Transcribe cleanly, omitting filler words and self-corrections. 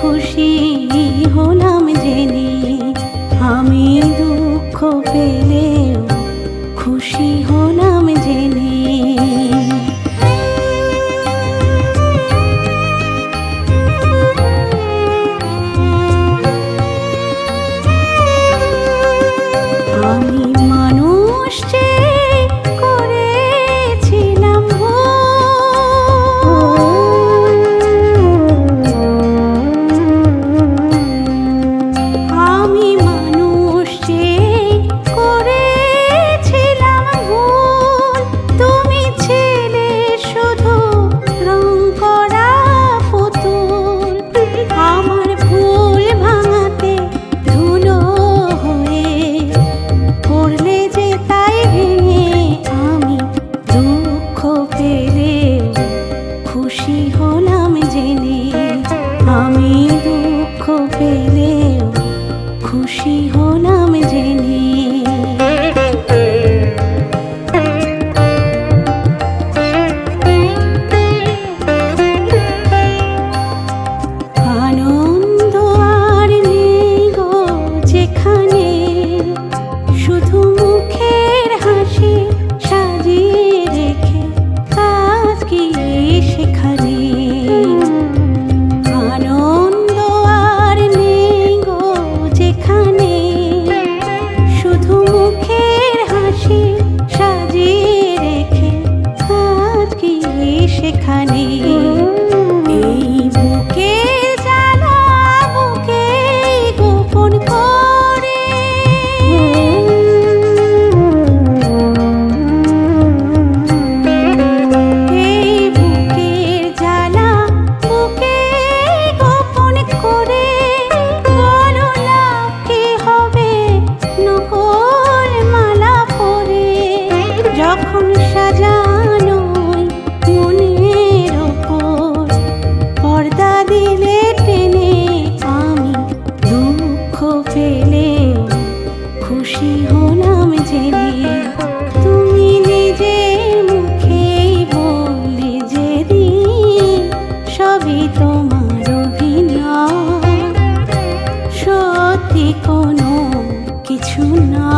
খুশি হলাম জেনে, আমি দুঃখ পেলেও খুশি হলাম জেনে। আমি মানুষ চেয়ে করেছিলাম ভুল, আমি মানুষ চেয়ে করেছিলাম ভুল। তুমি ছিলে শুধু রং করা পুতুল, আমার ভুল ভাঙাতে ধুলো হয়ে পড়লে যে তাই ভেঙে। আমি দুঃখ পেলেও খুশি হলাম জেনে, আমি দুঃখ পেলেও খুশি হলাম জেনে। আনন্দ আর নেই গো যেখানে, শুধু মুখের হাসি সাজিয়ে রেখে কাজ কি সেখানে। আনন্দ আর নেই গো যেখানে, শুধু মুখের হাসি সাজিয়ে রেখে কাজ কি সেখানে। এই বুকের জ্বালা বুকে গোপন করে, এই বুকের জ্বালা বুকে গোপন করে, বলো লাভ কি হবে নকল মালা পরে। যখন সাজানো মনের ওপর পর্দা দিলে টেনে, আমি দুঃখ পেলেও খুশি হলাম জেনে। তুমি নিজের মুখেই বললে যেদিন সবই তোমার অভিনয়, সত্যি কোনো কিছু না।